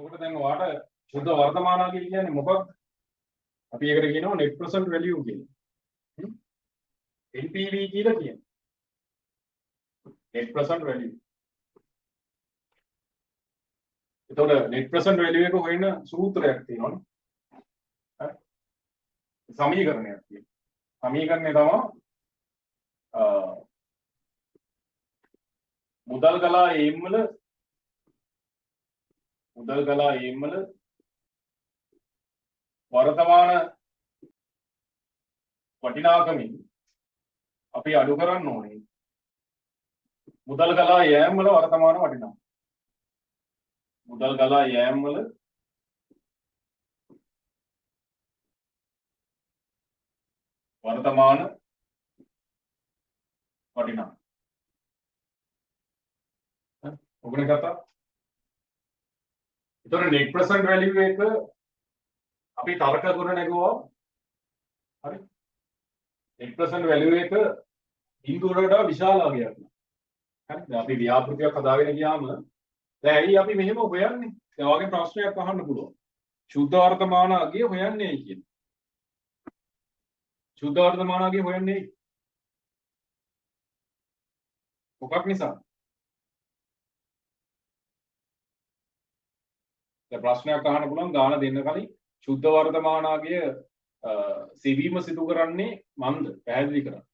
එතකොට දැන් ඔයාට සුද්ධ වර්තමානගිය කියන්නේ මොකක්ද? අපි ඒකට කියනවා net present value කියලා. NPV කියලා කියන්නේ. net present value. එතකොට net present value එක හොයන සූත්‍රයක් තියෙනවනේ. හරි. සමීකරණයක් තියෙනවා. සමීකරණය තමයි මුදල් ගලා ඒම් වල වර්තමාන වටිනාකමින් අපි අඩු කරන්න ඕනේ මුදල් ගලා යෑම් වල වර්තමාන වටිනාකම. මුදල් ගලා යෑම් වල වර්තමාන වටිනාකම. ඔබනේ කතා. ඒතර net present value එක අපි තර්ක කරන නැගුවා. හරි. net present value එක බිඳුවට වඩා විශාල අගයක් නේ. හරි. දැන් අපි ව්‍යාපෘතියක් හදාගෙන ගියාම දැන් ඇයි අපි මෙහෙම හොයන්නේ? දැන් ඔයගෙන් ප්‍රශ්නයක් අහන්න පුළුවන්. සුද්ධ වර්තමාන අගය හොයන්නේ කියන්නේ. සුද්ධ වර්තමාන අගය හොයන්නේ මොකක් නිසා? දැන් ප්‍රශ්නයක් අහන්න පුළුවන් ගාන දෙන්න කලින් සුද්ධ වර්තමානාගය සෙවීම සිදු කරන්නේ මන්ද පැහැදිලි කරන්න.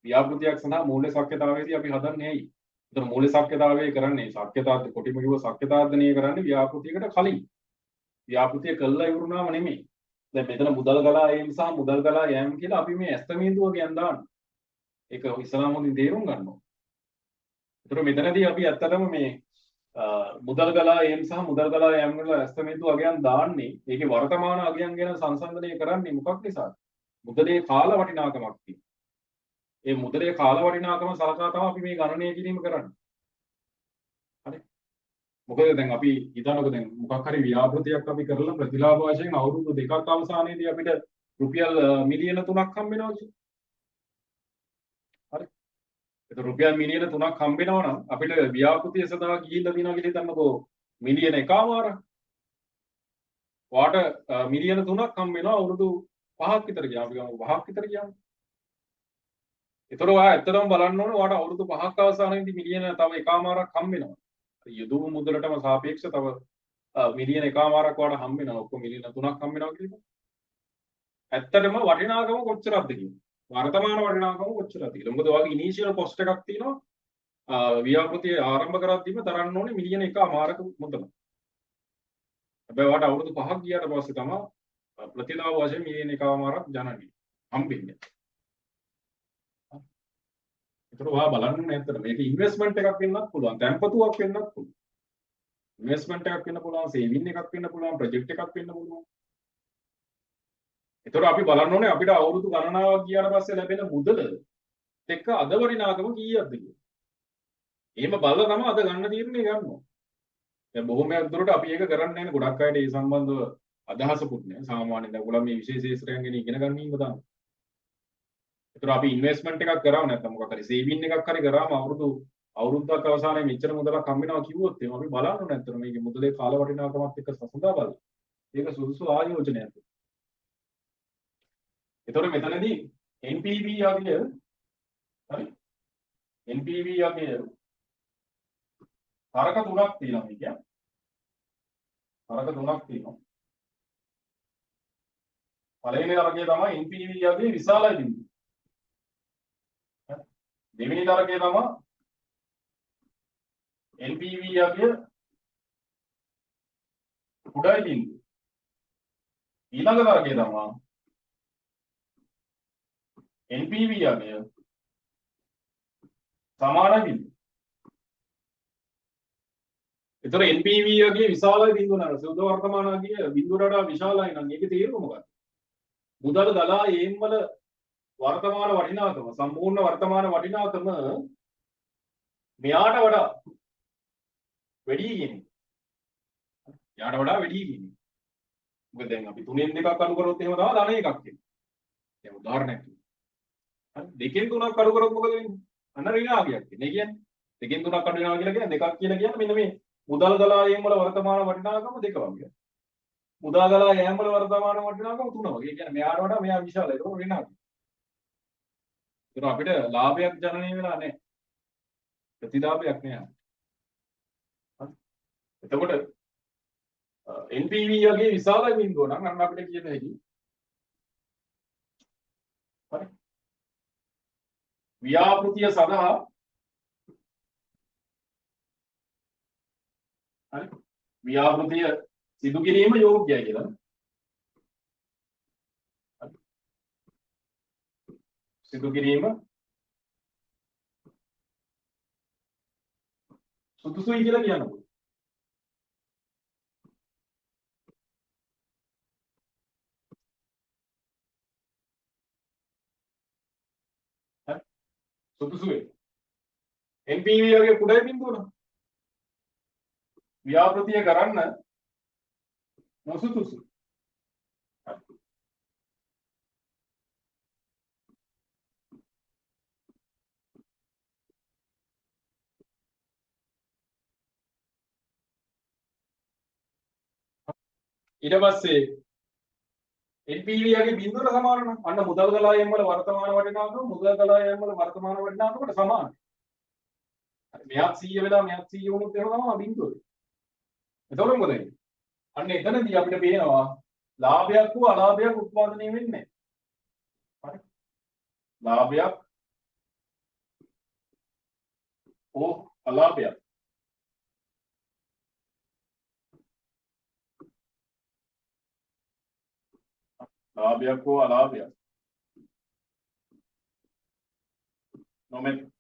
ව්‍යාපෘතියක් සඳහා මූල්‍ය ශක්්‍යතාවයේදී අපි හදන්නේ ඇයි? ඒතර මූල්‍ය ශක්්‍යතාවය කරන්නේ ශක්්‍යතාවද කොටිම කිව්ව ශක්්‍යතාර්ධනය කරන්නේ ව්‍යාපෘතියකට කලින්. ව්‍යාපෘතිය කළා ඉවරුනාම නෙමෙයි. දැන් මෙතන මුදල් ගලා ඒම් සහ මුදල් ගලා යෑම් කියලා අපි මේ ඇස්තමේන්තුව කියන් දාන්න. ඒක ඉස්ලාම හොඳින් තේරුම් ගන්න ඕනේ. ඒතර මෙතනදී අපි ඇත්තටම මේ මුදල් ගලා ඒම් සහ මුදල් ගලා යෑම් වල ඇස්තමේන්තු අගයන් දාන්නේ ඒකේ වර්තමාන අගයන් ගැන සංසන්දනය කරන්නේ මොකක් නිසාද? මුදලේ කාල වටිනාකමක් තියෙනවා. ඒ මුදලේ කාල වටිනාකම සලකා තමයි අපි මේ ගණනය කිරීම කරන්නේ. හරි. මොකද දැන් අපි හිතනකො දැන් මොකක් හරි ව්‍යාපෘතියක් අපි කරලා ප්‍රතිලාභ වශයෙන් අවුරුදු දෙකක් අවසානයේදී අපිට රුපියල් මිලියන 3ක් හම්බ වෙනවා කියන්නේ. හරි. ඒක රුපියල් මිලියන 3ක් හම්බ වෙනවා නම් අපිට ව්‍යාපෘතිය සඳහා ගිහිල්ලා තියෙනවා කියලා හිතන්නකෝ මිලියන 1මාරක්. වාට මිලියන 3ක් හම්බ වෙනවා අවුරුදු 5ක් විතර ගියාම අපි ගමු 5ක් විතර ගියාම. ඒතර ඔයා ඇත්තටම බලන්න ඕනේ වාට අවුරුදු 5ක් අවසානයේදී මිලියන තව 1මාරක් හම්බ වෙනවා. යදුම් මුදලටම සාපේක්ෂව තව මිලියන 1මාරක් වාට හම්බ වෙනවා. ඔක්කොම මිලියන 3ක් හම්බ වෙනවා කියලා. ඇත්තටම වටිනාකම කොච්චරක්ද කියන්නේ? වර්තමාන වටිනාකම කොච්චරද කියලා. මොකද ඔයාගේ ඉනිෂියල් කොස්ට් එකක් තියෙනවා. ව්‍යාපෘතිය ආරම්භ කරද්දීම තරන්න ඕනේ මිලියන 1මාරක මුදල. හැබැයි වාට අවුරුදු 5ක් ගියාට පස්සේ තමයි ප්‍රතිලාභ වශයෙන් මිලියන 1මාරක් ජනනය හම්බෙන්නේ. ඒතර ඔයා බලන්න ඕනේ ඇත්තට මේක ඉන්වෙස්ට්මන්ට් එකක් වෙන්නත් පුළුවන්, තැන්පතුවක් වෙන්නත් පුළුවන්. ඉන්වෙස්ට්මන්ට් එකක් වෙන්න පුළුවන්, සේවින් එකක් වෙන්න පුළුවන්, ප්‍රොජෙක්ට් එකක් වෙන්න පුළුවන්. ඒතර අපි බලන්න ඕනේ අපිට අවුරුදු ගණනාවක් ගියාට පස්සේ ලැබෙන මුදල එක්ක අද වටිනාකම කීයක්ද කියලා. එහෙම බලලා තමයි අද ගන්න තීරණය ගන්න ඕනේ. දැන් බොහොමයක් දුරට අපි ඒක කරන්නේ නැහැ. ගොඩක් අයට ඒ සම්බන්ධව අදහසකුත් නැහැ. සාමාන්‍යයෙන් දැන් ඔයගොල්ලෝ මේ විශේෂ ශාස්ත්‍රයන් ගැන ඉගෙන ගන්න ඉන්න තමයි. ඒතර අපි ඉන්වෙස්ට්මන්ට් එකක් කරාම නැත්නම් මොකක් හරි සේවින් එකක් හරි කරාම අවුරුද්දක් අවසානයේ මෙච්චර මුදලක් හම්බ වෙනවා කිව්වොත් එහෙනම් අපි බලන්න ඕනේ නැත්නම් මේකේ මුදලේ කාල වටිනාකමත් එක්ක සසඳා බලන්න. ඒක සුදුසු ආයෝජනයක්. ඒතර මෙතනදී NPV යගය හරි NPV යගය තරක තුනක් තියෙනවා මේ කියන්නේ. තරක තුනක් තියෙනවා. පළවෙනි තරකය තමයි NPV යගයේ විශාලයි බිඳුව. දෙවෙනි තරකය තමයි NPV යගය කුඩායි බිඳුව. ඊළඟ තරකය තමයි NPV යගය සමාන බිඳුව. ඒතර NPV යගේ විශාලයි බිඳුව නේද? සුද්ධ වර්තමාන යගේ බිඳුවට වඩා විශාලයි නම් ඒකේ තේරුම මොකක්ද? මුදල් ගලා ඒම් වල වර්තමාන වටිනාකම සම්පූර්ණ වර්තමාන වටිනාකම මෙයාට වඩා වැඩි කියන්නේ. යාට වඩා වැඩි කියන්නේ. මොකද දැන් අපි 3න් 2ක් අඩු කරොත් එහෙම තමයි ධන එකක් එන්නේ. දැන් උදාහරණයක් කියමු. හරි 2න් 3ක් අඩු කරොත් මොකද වෙන්නේ? අන්න ඍණාගයක් එන්නේ. ඒ කියන්නේ 2න් 3ක් අඩු වෙනවා කියලා කියන්නේ දෙකක් කියලා කියන්නේ මෙන්න මේ මුදල් ගලා යෑම වල වර්තමාන වටිනාකම 2 වගේ. මුදල් ගලා යෑම වල වර්තමාන වටිනාකම 3 වගේ. ඒ කියන්නේ මෙයාට වඩා මෙයා විශාලයි. ඒක වෙනවා. ඒක අපිට ලාභයක් ජනනය වෙලා නැහැ. ප්‍රතිලාභයක් නෑ. එතකොට NPV වගේ විශාල බිඳුව නම් අන්න අපිට කියන්න හැකි. හරි. ව්‍යාපෘතිය සඳහා හරි. ව්‍යාපෘතිය සිදු කිරීම යෝග්‍යයි කියලා. හරි. සිදු කිරීම සුදුසුයි කියලා කියනවා. හරි. සුදුසුයි. NPV වගේ කුඩා බිඳුව නම් ව්‍යාපෘතිය කරන්න නොසුදුසු. ඊට පස්සේ NPV වගේ බිඳුවට සමාන නම් අන්න මුදල් ගලායම් වල වර්තමාන වටිනාකම මුදල් ගලායම් වල වර්තමාන වටිනාකමට සමානයි. හරි මෙයාත් 100 වෙලා මෙයාත් 100 වුණොත් එහෙම තමයි බිඳුව. එතකොට මොකද වෙන්නේ? අන්න එතනදී අපිට පේනවා ලාභයක් හෝ අලාභයක් උත්පාදනය වෙන්නේ නැහැ. හරි. ලාභයක් හෝ අලාභයක් ලාභයක් හෝ අලාභයක් නොමැත.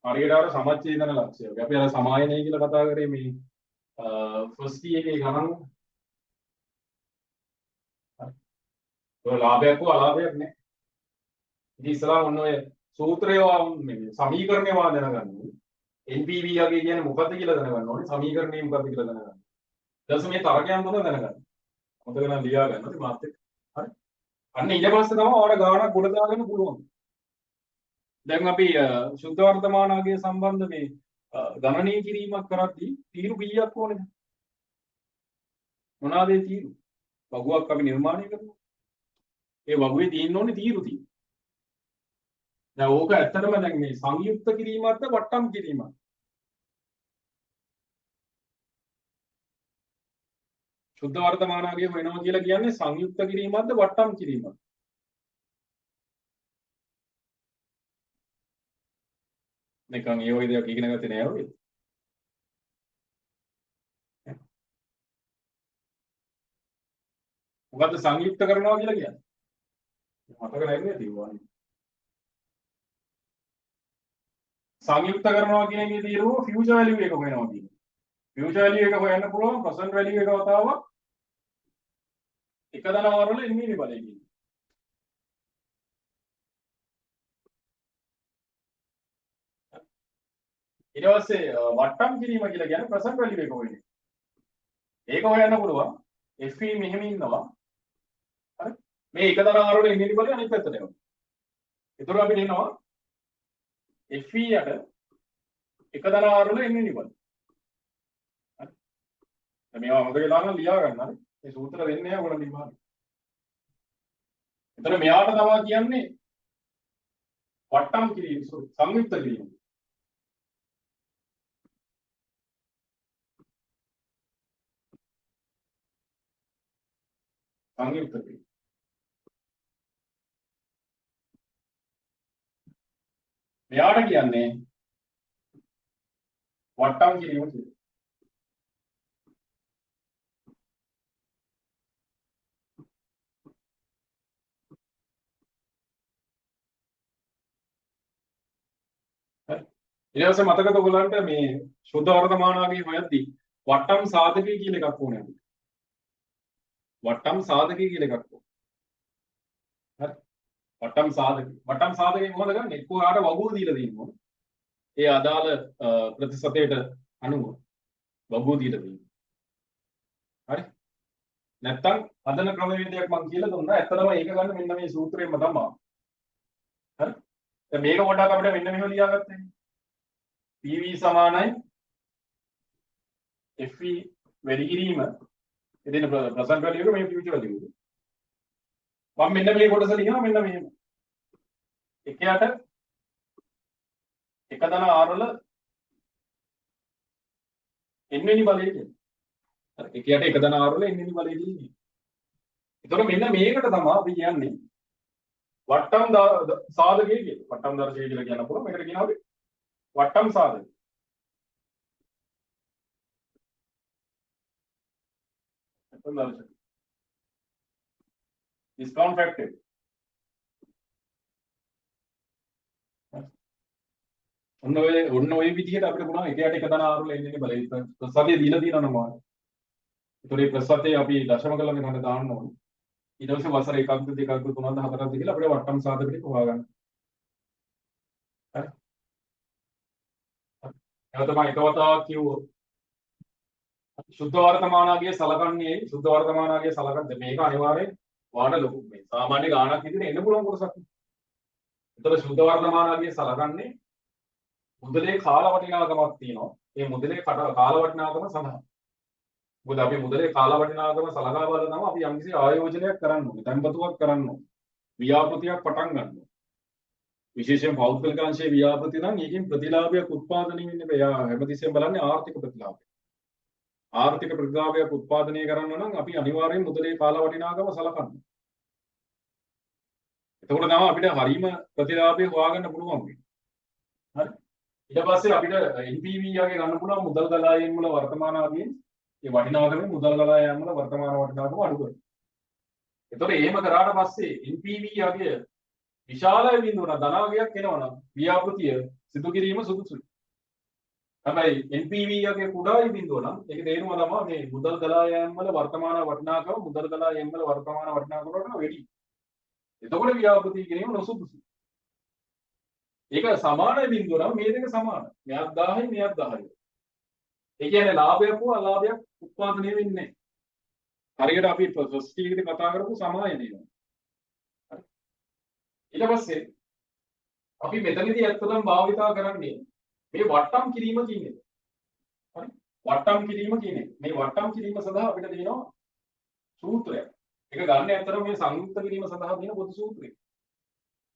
හරියට අර සමච්ඡේදන ලක්ෂ්‍ය. අපි අර සමායනය කියලා කතා කරේ මේ ෆස්ට් එකේ ගණන්. ඔය ලාභයක් හෝ අලාභයක් නැහැ. ඉතින් ඉස්සලා ඔන්න ඔය සූත්‍රය මේ සමීකරණය වා දැනගන්න. NPV වගේ කියන්නේ මොකද්ද කියලා දැනගන්න ඕනේ. සමීකරණය මොකද්ද කියලා දැනගන්න. ඊට පස්සේ මේ තරකයන් තුන දැනගන්න. මොකද නම් ලියා ගන්නත් මාත් එක්ක. හරි. අන්න ඊට පස්සේ තමයි ඔයාලට ගාණක් ගොඩ දාගන්න පුළුවන්. දැන් අපි ශුද්ධ වර්තමානාගේ සම්බන්ධ මේ ගණනය කිරීමක් කරද්දී තීරු කීයක් ඕනේද? මොනවාද ඒ තීරු? වගුවක් අපි නිර්මාණය කරනවා. ඒ වගුවේ තියෙන්න ඕනේ තීරු තියෙනවා. දැන් ඕක ඇත්තටම දැන් මේ සංයුක්ත කිරීමක්ද වට්ටම් කිරීමක්ද? ශුද්ධ වර්තමානාගේ වෙනවා කියලා කියන්නේ සංයුක්ත කිරීමක්ද වට්ටම් කිරීමක්ද? නිකන් ඒ වගේ දෙයක් ඉගෙන ගත්තේ නෑ වගේ. මොකද්ද සංයුක්ත කරනවා කියලා කියන්නේ? මතක නැන්නේ තියුවානේ. සංයුක්ත කරනවා කියන එකේ තීරුව ෆියුචර් වැලියු එක හොයනවා කියන්නේ. ෆියුචර් වැලියු එක හොයන්න පුළුවන් ප්‍රසන්ට් වැලියු එක වතාවක් එක දනවරවල එන්නේ බලය කියන්නේ. ඊට පස්සේ වට්ටම් කිරීම කියලා කියන්නේ ප්‍රසන්ට් වැලියු එක හොයන එක. ඒක හොයන්න පුළුවන් FE මෙහෙම ඉන්නවා. හරි. මේ එක දනවරවල එන්නේ බලය අනිත් පැත්තට යනවා. ඒතර අපිට එනවා FE යට එක දනවරවල එන්නේ බලය. හරි. දැන් මේවා හොඳ වෙලා නම් ලියා ගන්න හරි. මේ සූත්‍ර දෙන්නේ නැහැ ඔයගොල්ලෝ ඉන්නවා. එතන මෙයාට තමයි කියන්නේ වට්ටම් කිරීම සංයුක්ත කිරීම. සංයුක්ත කිරීම. මෙයාට කියන්නේ වට්ටම් කිරීම කියලා. ඊට පස්සේ මතකද ඔයගලන්ට මේ ශුද්ධ වර්තමානාගේ හොයද්දී වට්ටම් සාධකය කියලා එකක් ඕනේ අපිට. වට්ටම් සාධකය කියලා එකක් ඕනේ. හරි. වට්ටම් සාධකය. වට්ටම් සාධකය කොහොමද ගන්නෙ? එක්කෝ ආට වගුව දීලා දෙනවා. ඒ අදාළ ප්‍රතිශතයට අනුව වගුව දීලා දෙනවා. හරි. නැත්තම් හදන ක්‍රමවේදයක් මම කියලා දුන්නා. ඇත්තටම ඒක ගන්න මෙන්න මේ සූත්‍රයෙන්ම තමයි. හරි? දැන් මේක පොඩ්ඩක් අපිට මෙන්න මෙහෙම ලියාගත්තේ. PV සමානයි FE වැඩි කිරීම එදින ප්‍රසන්ට් වැලියු එක මේ ෆියුචර් වැලියු එක. මම මෙන්න මේ කොටස ලියනවා මෙන්න මෙහෙම. එකයට එක දන R වල n වෙනි බලය කියන්නේ. හරි එකයට එක දන R වල n වෙනි බලය කියන්නේ. එතකොට මෙන්න මේකට තමයි අපි කියන්නේ වට්ටම් සාධකය කියලා. වට්ටම් දර්ශකය කියලා කියන්න පුළුවන්. මේකට කියනවා අපි වට්ටම් සාධකය. වට්ටම් දර්ශකය. discount factor. ඔන්න ඔය විදිහට අපිට පුළුවන් එකයට එක දන R වල n වෙනි බලය ප්‍රසාදය දීලා තියෙනවා නම. ඒතකොට මේ ප්‍රසාදේ අපි දශම කළා මෙතන දාන්න ඕනේ. ඊට පස්සේ වසර 1ක්ද 2ක්ද 3ක්ද 4ක්ද කියලා අපිට වට්ටම් සාධක ටික හොයාගන්න. හරි. ඒක තමයි එක වතාවක් කිව්වොත් ශුද්ධ වර්තමානාගේ සලකන්නේ ශුද්ධ වර්තමානාගේ සලකන්නේ මේක අනිවාර්යෙන් වාඩ ලොකු මේ සාමාන්‍ය ගාණක් විදිහට එන්න පුළුවන් කොටසක්. ඒතර ශුද්ධ වර්තමානාගේ සලකන්නේ මුදලේ කාල වටිනාකමක් තියෙනවා. මේ මුදලේ කාල වටිනාකම සඳහා. මොකද අපි මුදලේ කාල වටිනාකම සලකා බලලා තමයි අපි යම්කිසි ආයෝජනයක් කරන්න ඕනේ. තැන්පතුවක් කරන්න ඕනේ. ව්‍යාපෘතියක් පටන් ගන්න ඕනේ. විශේෂයෙන් පෞද්ගලික අංශයේ ව්‍යාපෘති නම් ඒකෙන් ප්‍රතිලාභයක් උත්පාදනය වෙන්නේ බෑ. හැමතිස්සෙම බලන්නේ ආර්ථික ප්‍රතිලාභය. ආර්ථික ප්‍රතිලාභයක් උත්පාදනය කරන්න නම් අපි අනිවාර්යෙන් මුදලේ කාල වටිනාකම සලකන්න. එතකොට තමයි අපිට හරීම ප්‍රතිලාභය හොයාගන්න පුළුවන් වෙන්නේ. හරි. ඊට පස්සේ අපිට NPV යගේ ගන්න පුළුවන් මුදල් ගලායම් වල වර්තමාන ආදීන් ඒ වටිනාකම මුදල් ගලායම් වල වර්තමාන වටිනාකම අඩු කරනවා. එතකොට එහෙම කරාට පස්සේ NPV යගේ විශාල බිඳුවන ධනාගයක් එනවනම් ව්‍යාපෘතිය සිදු කිරීම සුදුසුයි. හැබැයි NPV යගේ කුඩායි බිඳුව නම් ඒක තේරුම තමයි මේ මුදල් ගලායම් වල වර්තමාන වටිනාකම මුදල් ගලායම් වල වර්තමාන වටිනාකම වලට වැඩි. එතකොට ව්‍යාපෘතිය කිරීම නොසුදුසුයි. ඒක සමාන බිඳුව නම් මේ දෙක සමාන. මෙයක් 10යි මෙයක් 10යි. ඒ කියන්නේ ලාභයක් හෝ අලාභයක් උත්පාදනය වෙන්නේ නැහැ. හරියට අපි ෆස්ට් එකේදී කතා කරපු සමායනය. හරි. ඊට පස්සේ අපි මෙතනදී ඇත්තටම භාවිතා කරන්නේ මේ වට්ටම් කිරීම කියන්නේ. හරි. වට්ටම් කිරීම කියන්නේ. මේ වට්ටම් කිරීම සඳහා අපිට තියෙනවා සූත්‍රයක්. ඒක ගන්න ඇත්තටම මේ සංයුක්ත කිරීම සඳහා තියෙන පොදු සූත්‍රයක්.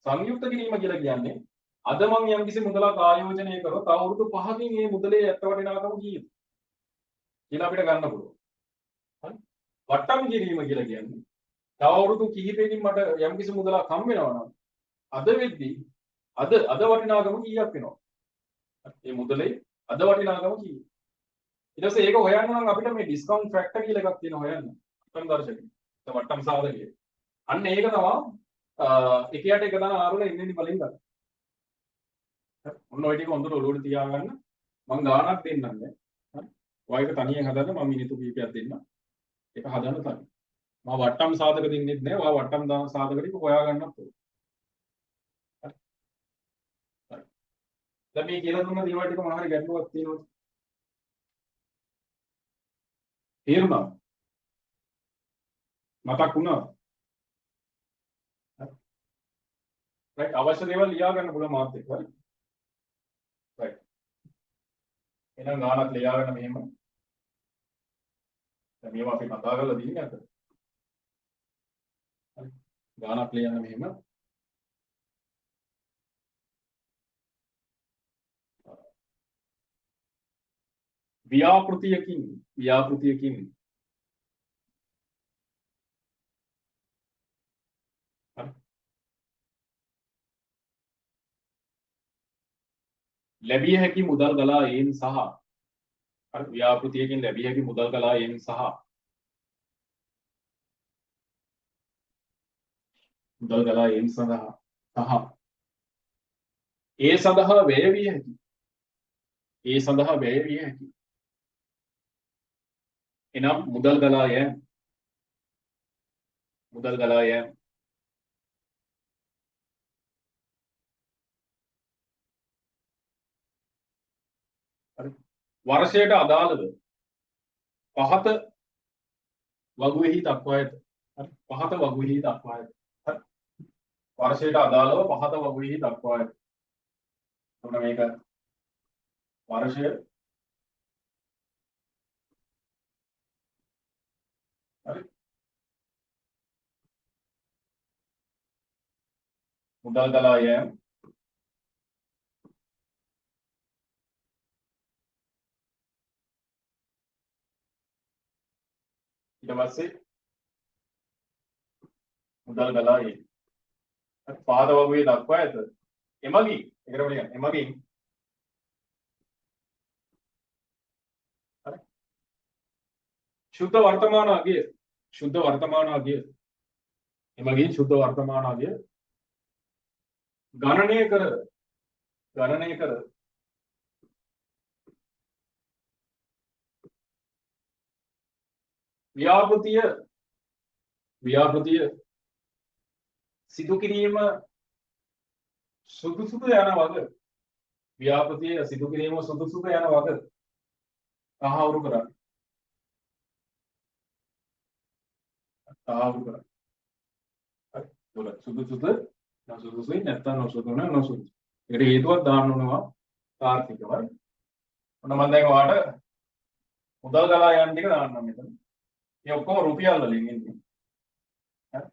සංයුක්ත කිරීම කියලා කියන්නේ අද මම යම්කිසි මුදලක් ආයෝජනය කරොත් අවුරුදු 5කින් මේ මුදලේ ඇත්ත වටිනාකම කීයද කියලා අපිට ගන්න පුළුවන්. හරි. වට්ටම් කිරීම කියලා කියන්නේ තව අවුරුදු කිහිපයකින් මට යම්කිසි මුදලක් හම් වෙනවා නම් අද වෙද්දී අද වටිනාකම කීයක් වෙනවද? මේ මුදලේ අද වටිනාකම කීයද? ඊට පස්සේ ඒක හොයන්න නම් අපිට මේ ඩිස්කවුන්ට් ෆැක්ටර් කියලා එකක් තියෙනවා හොයන්න. වට්ටම් දර්ශකය. වට්ටම් සාධකය. අන්න ඒක තමයි එකයට එක දන ආරවල ඉන්නේ බලෙන් ගන්න. ඔන්න ඔය ටික හොඳට ඔලුවට තියාගන්න. මම ගානක් දෙන්නම් නේ. හරි. ඔයක තනියෙන් හදන්න මම මිනිත්තු කිහිපයක් දෙන්න. ඒක හදන්න තමයි. මම වට්ටම් සාධක දෙන්නෙත් නෑ. ඔයා වට්ටම් සාධක ටික හොයාගන්නත් ඕනේ. හරි. හරි. දැන් මේ කියලා දුන්න දේවල් ටික මොනවා හරි ගැටලුවක් තියෙනවද? තේරුණා? මතක් වුණා? හරි. රයිට් අවශ්‍ය දේවල් ලියා ගන්න පුළුවන් මාත් එක්ක. හරි. රයිට්. එහෙනම් ගානක් ලියාගෙන මෙහෙම. දැන් මේවා අපි කතා කරලා දින්නේ අතට. හරි. ගානක් ලියන්න මෙහෙම. ව්‍යාපෘතියකින් හරි. ලැබිය හැකි මුදල් ගලායීම් සහ හරි ව්‍යාපෘතියකින් ලැබිය හැකි මුදල් ගලායීම් සහ මුදල් ගලායීම් සඳහා ඒ සඳහා වැය විය හැකි එනම් මුදල් ගලායෑම හරි වර්ෂයට අදාළව පහත වගුවේහි දක්වා ඇත. හරි. පහත වගුවේහි දක්වා ඇත. හරි. වර්ෂයට අදාළව පහත වගුවේහි දක්වා ඇත. එතකොට මේක වර්ෂය හරි. මුදල් ගලා යෑම ඊට පස්සේ මුදල් ගලා යෑම. හරි. පහත වගුවේ දක්වා ඇත. එමගින් ඒකට කියන්න එමගින් හරි. शुद्ध वर्तमान अगे शुद्ध वर्तमान अगे එමගින් शुद्ध वर्तमान अगे ගණනය කර ව්‍යාපෘතිය සිදු කිරීම සුදුසුද යන වග ව්‍යාපෘතිය සිදු කිරීම සුදුසුද යන වග තහවුරු කරන්න. හරි. ඒක සුදුසුද නොසුදුසුයි නැත්නම් නොසුදුසු නම් නොසුදුසු. ඒකට හේතුවක් දාන්න ඕනවා තාර්කිකව. හරි. ඔන්න මම දැන් ඔයාලට මුදල් ගලා යන ටික දාන්නම් මෙතන. මේ ඔක්කොම රුපියල් වලින් එන්නේ. හරි.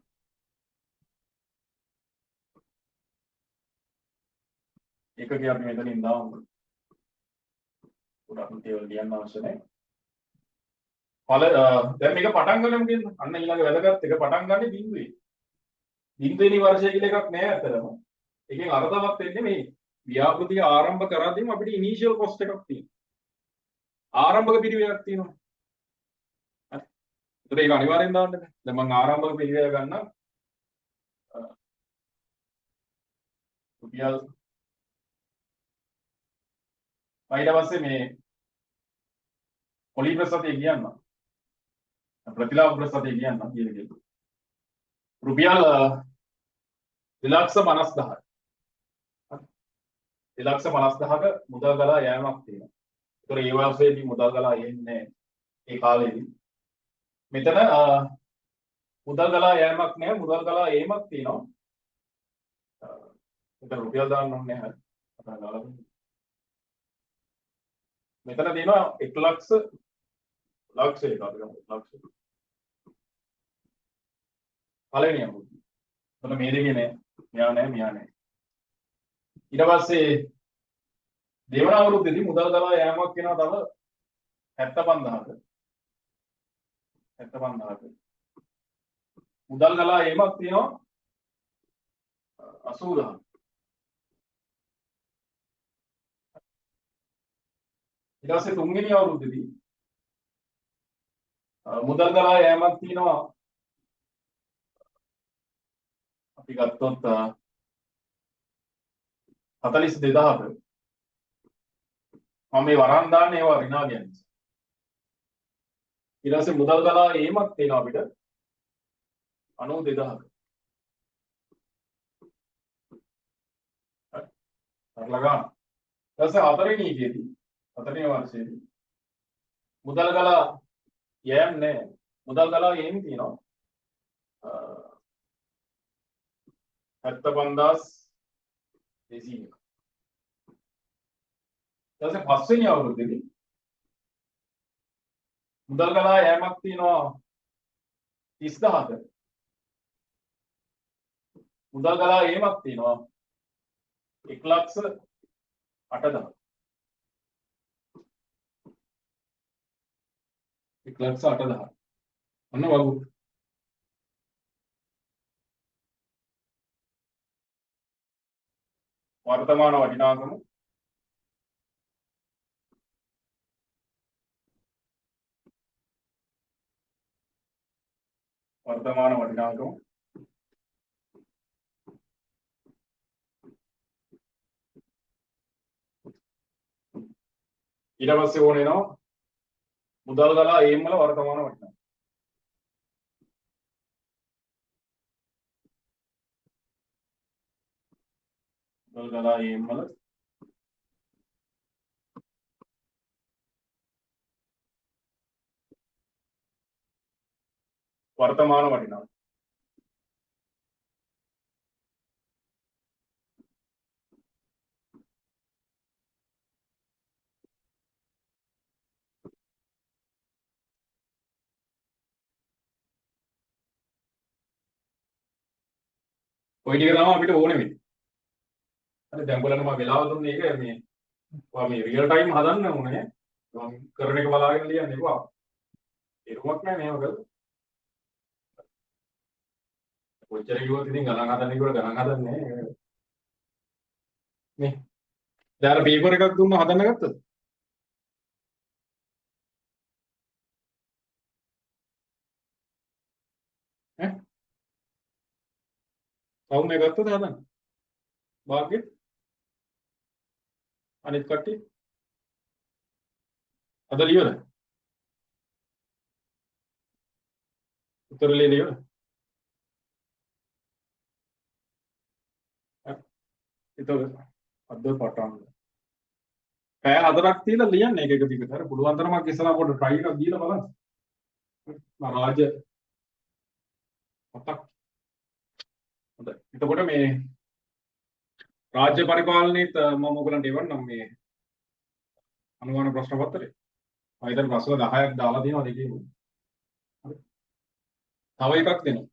ඒකකිය අපි මෙතනින් දාමු. උඩට තේවල ලියන්න අවශ්‍ය නැහැ. දැන් මේක පටන් ගන්නමු කියන්න. අන්න ඊළඟ වැදගත් එක පටන් ගන්න බිඳුවේ. බිඳුවෙනි වර්ෂය කියලා එකක් නැහැ අතරම. එකෙන් අර්ථවත් වෙන්නේ මේ ව්‍යාපෘතිය ආරම්භ කරද්දීම අපිට ඉනිෂියල් කොස්ට් එකක් තියෙනවා. ආරම්භක පිරිවැයක් තියෙනවා. හරි. ඒකට ඒක අනිවාර්යෙන් දාන්න බෑ. දැන් මම ආරම්භක පිරිවැය ගන්නම්. රුපියල් ඊට පස්සේ මේ පොලි ප්‍රසතිය කියන්න. ප්‍රතිලාභ ප්‍රසතිය කියන්න කියන රුපියල් 2,50,000. 2,50,000ක මුදල් ගලා යෑමක් තියෙනවා. ඒතර ඒ වර්ෂයේදී මුදල් ගලා යන්නේ ඒ කාලේදී. මෙතන මුදල් ගලා යෑමක් නැහැ මුදල් ගලා ඒමක් තියෙනවා. මෙතන රුපියල් දාන්න ඕනේ නැහැ. මෙතන තියෙනවා 1,00,000 ලක්ෂයක අපි ගමු ලක්ෂය. පළවෙනි අමුද්ද. එතන මේ දෙකේ නෑ. මෙයා නෑ මෙයා නෑ. ඊට පස්සේ දෙවන අවුරුද්දේදී මුදල් ගලා යෑමක් වෙනවා තව 75,000ක. 75,000ක. මුදල් ගලා යෑමක් තියෙනවා 80,000. ඊට පස්සේ තුන්වෙනි අවුරුද්දේදී මුදල් ගලා යෑමක් තියෙනවා අපි ගත්තොත් 42,000ක. මම මේ වරන් දාන්නේ ඒවා ඍණාගයන්. ඊට පස්සේ මුදල් ගලා ඒමක් තියෙනවා අපිට 92,000ක. හරි. අරලගා. ඊට පස්සේ හතරවෙනි ඊයේදී හතරවෙනි වර්ෂයේදී මුදල් ගලා යෑම් නෑ. මුදල් ගලා යෑම් තියෙනවා 75,200ක. ඊට පස්සේ පස්වෙනි අවුරුද්දේදී මුදල් ගලා යෑමක් තියෙනවා 30,000ක. මුදල් ගලා ඒමක් තියෙනවා 1,08,000. 1,08,000. ඔන්න වගු. වර්තමාන වටිනාකම ඊට පස්සේ ඕන වෙනවා මුදල් ගලා ඒම් වල වර්තමාන වටිනාකම. මුදල් ගලා ඒම් වල වර්තමාන වටිනාකම. ඔය ටික තමයි අපිට ඕනේ වෙන්නේ. හරි දැන් බලන්න මම වෙලාව දුන්නේ ඒක මේ රියල් ටයිම් හදන්න ඕනේ. මම කරන එක බලාගෙන ලියන්න එපා. ඒරුමක් නැහැ මේව කරලා. කොච්චර කිව්වොත් ඉතින් ගණන් හදන්න කිව්වට ගණන් හදන්නේ නේ. දැන් අර පේපර් එකක් දුන්නා හදන්න ගත්තද? ඈ? සවුන් එක ගත්තද හදන්න? භාග්‍යෙත් අනිත් කට්ටිය අද ලියවද? උත්තර ලියද? එතකොට අද පටන් පැය 4ක් තියලා ලියන්න එක එක දිගට. හරි පුළුවන් තරමක් ඉස්සලා පොඩ්ඩ try එකක් දීලා බලන්න. රාජ මතක්. හොඳයි. එතකොට මේ රාජ්‍ය පරිපාලනයේත් මම ඔයගලන්ට එවන්නම් මේ අනුගමන ප්‍රශ්න පත්‍රය. මම හිතන්නේ ප්‍රශ්න 10ක් දාලා තියෙනවා දෙකේම. හරි. තව එකක් දෙනවා.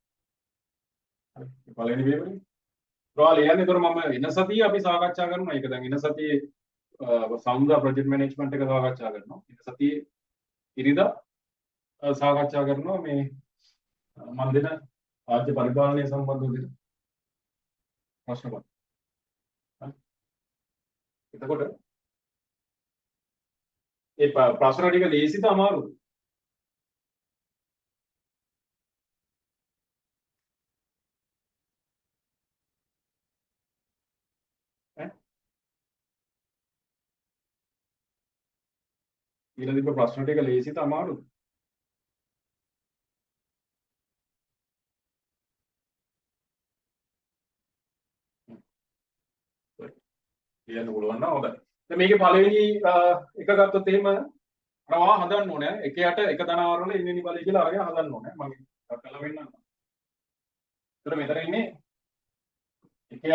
හරි. පළවෙනි පේපරේ. රාල් යන්නේ ඒතර මම එන සතියේ අපි සාකච්ඡා කරනවා. ඒක දැන් එන සතියේ සමුදා ප්‍රොජෙක්ට් මැනේජ්මන්ට් එක සාකච්ඡා කරනවා. එන සතියේ ඉරිදා සාකච්ඡා කරනවා මේ මම දෙන රාජ්‍ය පරිපාලනය සම්බන්ධව දෙන ප්‍රශ්න පත්‍ර. හරි. එතකොට ඒ ප්‍රශ්න ටික ලේසිද අමාරුද? ඈ? ඊළඟ දීප ප්‍රශ්න ටික ලේසිද අමාරුද? කියන්න පුළුවන් නම් හොඳයි. දැන් මේකේ පළවෙනි එක ගත්තොත් එහෙම අරවා හදන්න ඕනේ. එක යට එක ධනාවර වල ඉන්නේ බලය කියලා අරගෙන හදන්න ඕනේ. මම කළා වෙන්නම්. ඒතර මෙතන ඉන්නේ එක යට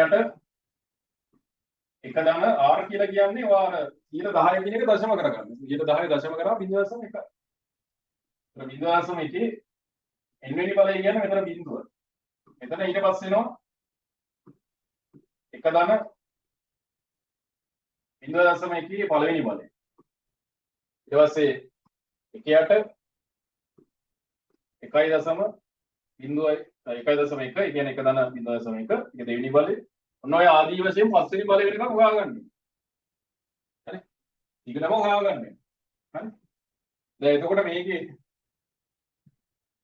එක ධන r කියලා කියන්නේ ඔයා 10 කියන එක දශම කරගන්න. 10 දශම කරා 0.1. ඒතර 0.1 n වෙනි බලය කියන්නේ මෙතන බිඳුව. මෙතන ඊට පස්සේ එනවා එක ධන 0.1 පළවෙනි බලය. ඊට පස්සේ එක යට 1.0 බිඳුවයි 1.1 ඒ කියන්නේ එක ධන 0.1 ඒක දෙවෙනි බලය. ඔන්න ඔය ආදී වශයෙන් පස්වෙනි බලය වෙනකම් හොයාගන්න. හරි. ඊකටම හොයාගන්න. හරි. දැන් එතකොට මේකේ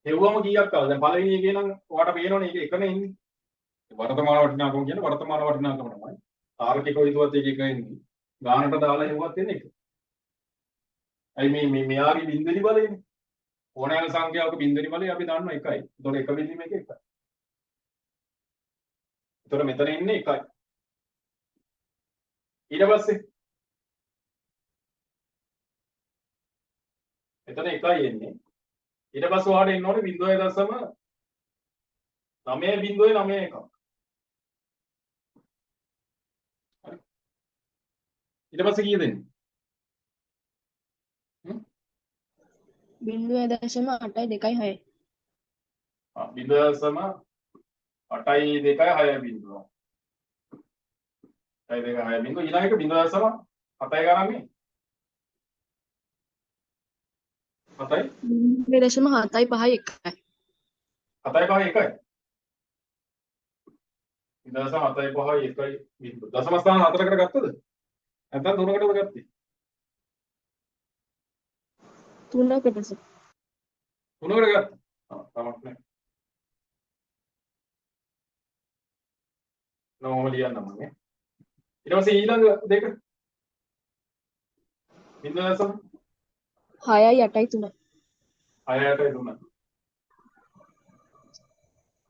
හෙව්වම කීයක් ආවද? දැන් පළවෙනි එකේ නම් ඔයාලට පේනවනේ ඒක එකනේ ඉන්නේ. වර්තමාන වටිනාකම කියන්නේ වර්තමාන වටිනාකම තමයි. තාර්කික විදුවත් එක ඉන්නේ. ගානට දාලා හෙව්වත් එන්නේ එක. අයි මේ මෙයාගේ බින්දුවනි බලයනේ. ඕනෑම සංඛ්‍යාවක බින්දුවනි බලය අපි දන්නවා එකයි. ඒතකොට එක බිඳීම එක එකයි. ඒතකොට මෙතන ඉන්නේ එකයි. ඊට පස්සේ එතන එකයි එන්නේ. ඊට පස්සේ ඔයාලට එන්න ඕනේ 0.991. හරි. ඊට පස්සේ කීයද එන්නේ? 0.826. 0.826 බිඳුව. 826 බිඳුව ඊළඟ එක 0.7 ගණන් නේ. 7යි 0.751. 7.5 එකයි. 0.751 බිඳුව. දශම ස්ථාන 4කට ගත්තද? නැත්නම් 3කටද ගත්තේ? 3කට. 3කට ගත්තා. තමක් නෑ. නෝම ලියන්නම් මම. ඊට පස්සේ ඊළඟ දෙක 0.6 6.83. 6.83.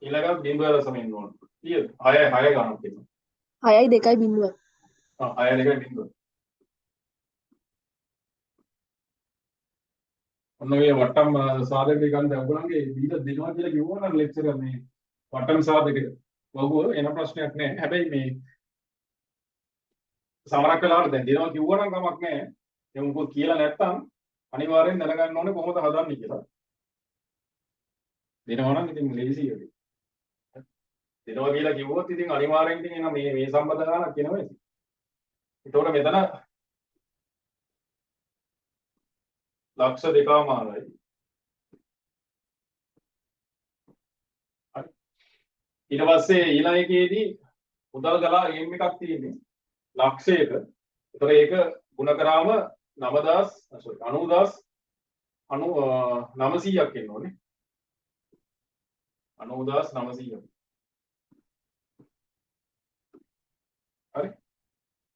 ඊළඟ 0.9 එන්න ඕන. කීයද? 6 ගණන් තියෙනවා. 6.2. 6.2 බිඳුව. ඔන්න ඔය වටම් සාධක ගන්න ඔයගොල්ලන්ගේ දීලා දෙනවා කියලා කිව්වා නම් ලෙක්චර් මේ වටම් සාධක වගුව එන ප්‍රශ්නයක් නෑ. හැබැයි මේ සමහරක් වෙලාවට දැන් දෙනවා කිව්වා නම් කමක් නෑ. ඒ මොකද කියලා නැත්තම් අනිවාර්යෙන් දැනගන්න ඕනේ කොහොමද හදන්නේ කියලා. දෙනවා නම් ඉතින් ලේසියි ඒක. දෙනවා කියලා කිව්වොත් ඉතින් අනිවාර්යෙන් ඉතින් එන මේ සම්බන්ධ ගානක් එනවා ඉතින්. ඒතකොට මෙතන ලක්ෂ 2මාරයි. හරි. ඊට පස්සේ ඊළඟ එකේදී මුදල් ගලා එම් එකක් තියෙන්නේ ලක්ෂයක. ඒතකොට ඒක ගුණ කරාම 90000ක් එන්න ඕනේ. 90900ක්. හරි.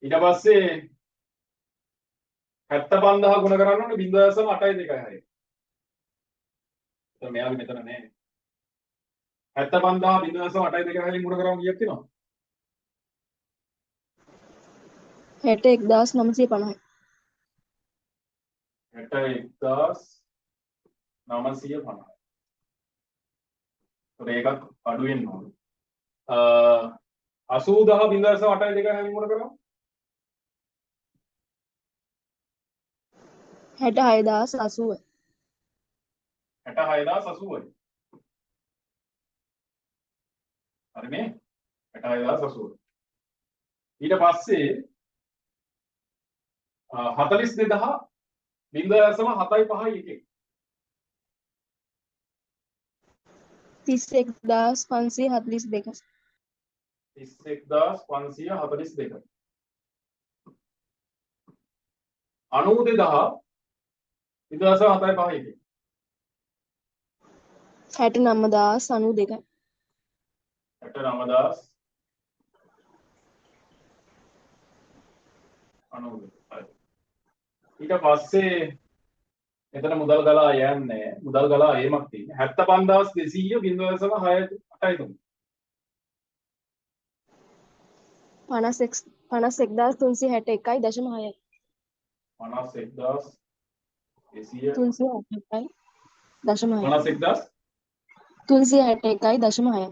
ඊට පස්සේ 75000 ගුණ කරන්න ඕනේ 0.826. එතන මෙයාගේ මෙතන නෑ. 75000 0.826 ගුණ කරාම කීයක් වෙනවද? 61950යි. 61950. ඒකත් අඩු වෙන්න ඕනේ. 80000 0.826 ගුණ කරාම 66080යි. 66080යි. හරි මේ 66080. ඊට පස්සේ 42000 0.751. 31542. 31542. 92000 0.751. 69092. 69000 ඊට පස්සේ එතන මුදල් ගලා යන්නේ මුදල් ගලා ඒමක් තියෙන්නේ 75200 0.683. 51361.6යි. 51361 361.6යි. 51361 361.6යි.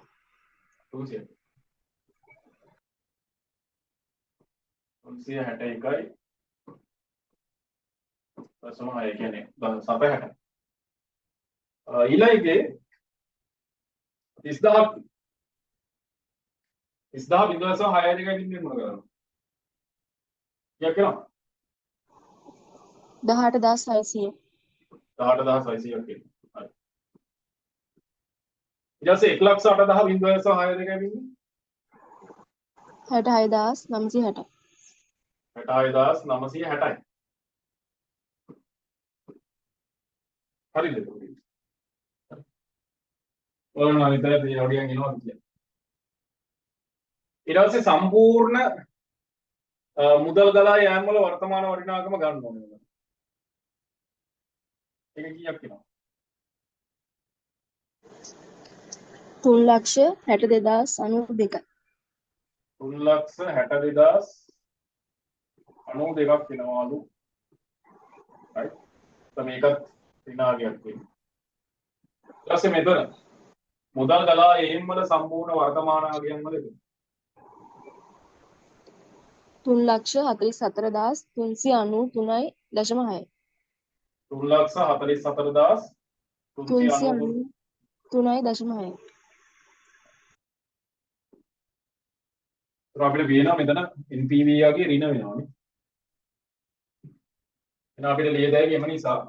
361 දශම 6 කියන්නේ 760. ඊළඟේ 30000 0.6 දෙකකින් මොන කරන්නේ? කීයක් වෙනවද? 18600. 18600ක් වෙනවා. හරි. ඊට පස්සේ 1,08,000 0.6 දෙකකින් 66960. 66960යි. හරිද? ඔයගොල්ලෝ නම් විතරක් මේ ඔඩියන් එනවා කියන්නේ. ඊට පස්සේ සම්පූර්ණ මුදල් ගලා යෑම වල වර්තමාන වටිනාකම ගන්න ඕනේ. ඒක කීයක් වෙනවද? 3,62,092. 3,62,092ක් වෙනවලු. right? මේකත් විනාඩියක් වෙනවා. ඊට පස්සේ මෙතන මුදල් ගලා එම් වල සම්පූර්ණ වර්තමාන අගයන් වල 3,44,393.6. 3,44,393. 393.6. අපිට වෙනවා මෙතන NPV වගේ ඍණ වෙනවානේ. එහෙනම් අපිට ලිය දෙයි එම නිසා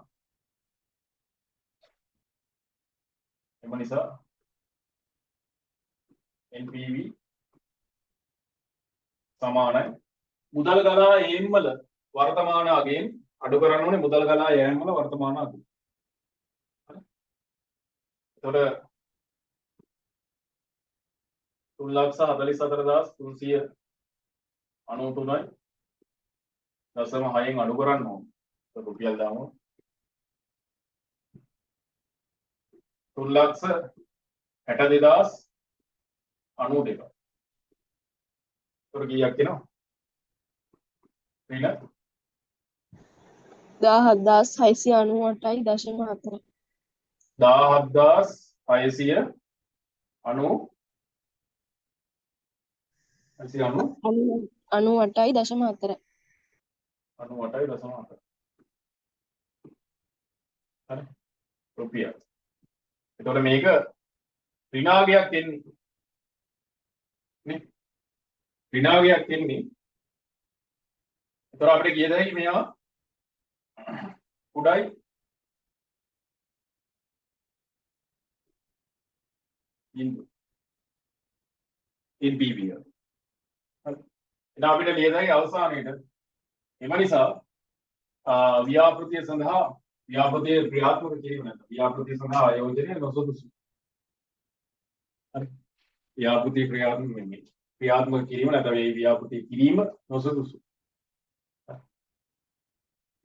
NPV සමානයි මුදල් ගලා එම් වල වර්තමාන අගයෙන් අඩු කරන්න ඕනේ මුදල් ගලා යෑම වල වර්තමාන අගය. හරි. එතකොට 3,44,393යි දශම 6න් අඩු කරන්න ඕනේ. රුපියල් දාමු 3,62,092. කීයක් එනවා? ඍණ 17,698.4. 17,690 690 98.4. 98.4 හරි රුපියල්. එතකොට මේක ඍණාගයක් එන්නේ නේ ඍණාගයක් එන්නේ. එතකොට අපිට කියද හැකි මේවා කුඩයි NPV එක. හරි. එතන අපිට ලියද හැකි අවසානයේට එම නිසා ව්‍යාපෘතිය සඳහා ව්‍යාපෘතිය ක්‍රියාත්මක කිරීම නැත්නම් ව්‍යාපෘතිය සඳහා ආයෝජනය නොසුදුසු. හරි. ව්‍යාපෘතිය ක්‍රියාත්මක වෙන්නේ. ක්‍රියාත්මක කිරීම නැත්නම් මේ ව්‍යාපෘතිය කිරීම නොසුදුසු.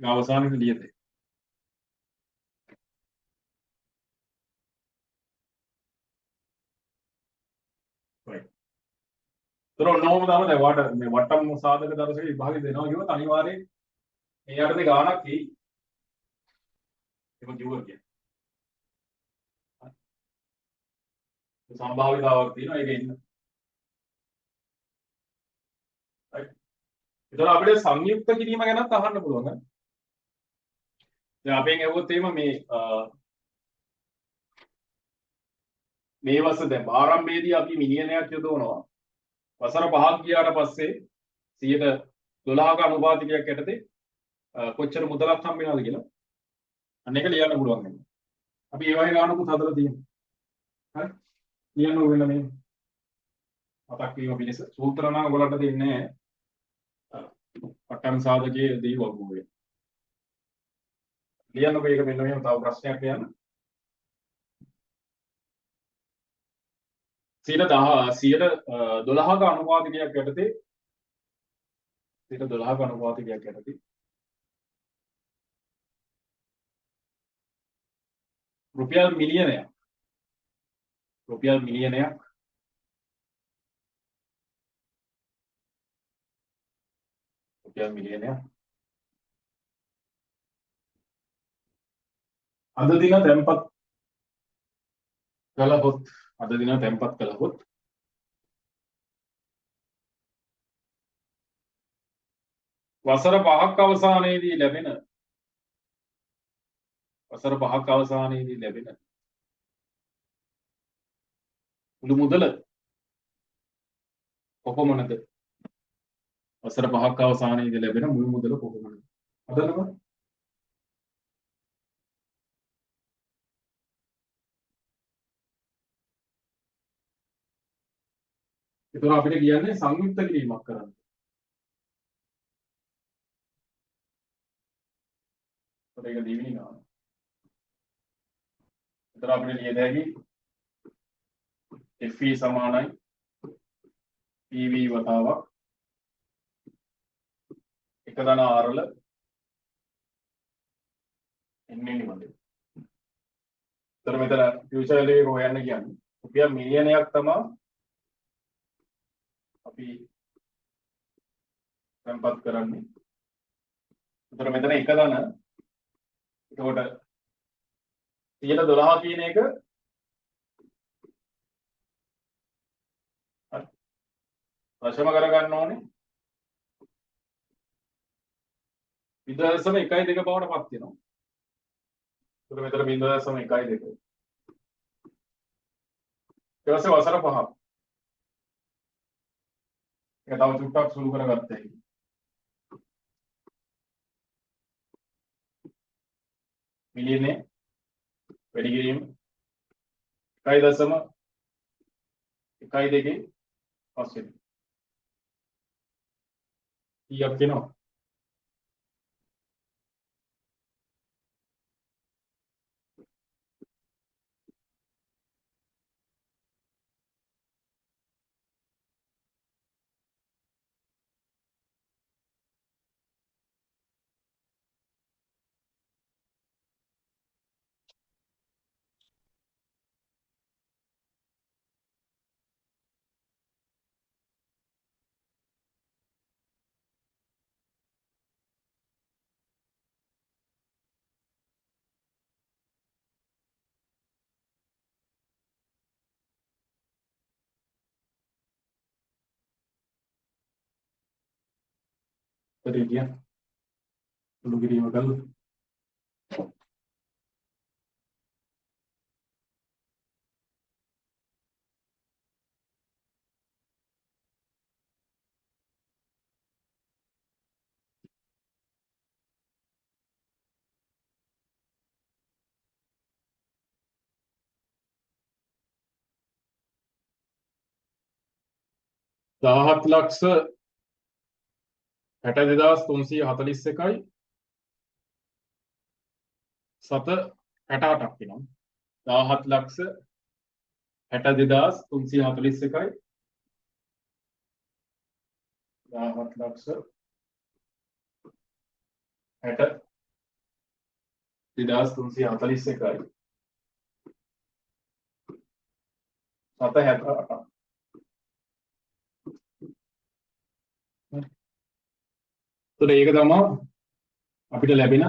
අවසානයේ ලියද. right. ඒතර ඔන්නෝම තමයි දැන් වාට මේ වට්ටම් සාධක දර්ශක විභාගෙ දෙනවා කියොත් අනිවාර්යයෙන් මේ යටතේ ගාණක් එයි. ඒක කිව්වා කියන්නේ. සම්භාවිතාවක් තියෙනවා ඒක ඉන්න. right. ඒතර අපිට සංයුක්ත කිරීම ගැනත් අහන්න පුළුවන්. දැන් අපෙන් ඇහුවොත් එහෙම මේ වසර දැන් ආරම්භයේදී අපි මිලියනයක් යොදවනවා. වසර 5ක් ගියාට පස්සේ 12ක අනුපාතිකයක් යටතේ කොච්චර මුදලක් හම්බ වෙනවද කියලා අන්න ඒක ලියන්න පුළුවන් වෙනවා. අපි ඒ වගේ ගානකුත් හදලා තියෙනවා. හරි? ලියන්න ඕන මේ මතක් වීම පිණිස සූත්‍ර නම් ඔයගලන්ට දෙන්නේ නැහැ. පටන් සාධකයේ දී වගුවේ. ලියන්නකො ඒක මෙන්න මෙහෙම තව ප්‍රශ්නයක් ලියන්න. 12ක අනුපාතිකයක් යටතේ 12ක අනුපාතිකයක් යටතේ රුපියල් මිලියනයක් අද දින තැන්පත් කළහොත් වසර 5ක් අවසානයේදී ලැබෙන මුළු මුදල කොපමණද? වසර 5ක් අවසානයේදී ලැබෙන මුළු මුදල කොපමණද? හදන්නකෝ. ඒතර අපිට කියන්නේ සංයුක්ත කිරීමක් කරන්න. ඒක දිවිනවා. ඒතර අපිට ලියද හැකි FE සමානයි PV වතාවක් එක දන ආරල එන්නේ නිමද. ඒතර මෙතන ෆියුචර් එකේ හොයන්න කියන්නේ රුපියල් මිලියනයක් තමයි අපි තැන්පත් කරන්නේ. ඒතර මෙතන එක දන එතකොට 12 කියන එක දශම කරගන්න ඕනේ 0.12 බවට පත් වෙනවා. ඒතර මෙතන 0.12 ඊට පස්සේ වසර 5ක් ඒක තව චුට්ටක් සුළු කරගත්තා. මිලියනේ වැඩි කිරීම 1.12 පස්සේ කීයක් වෙනවද? හිටියා සුළු කිරීම කළා 17,62,341යි 7,68ක් වෙනවා 17,62,341යි 17,62,341යි 7,68ක් එතකොට ඒක තමයි අපිට ලැබෙන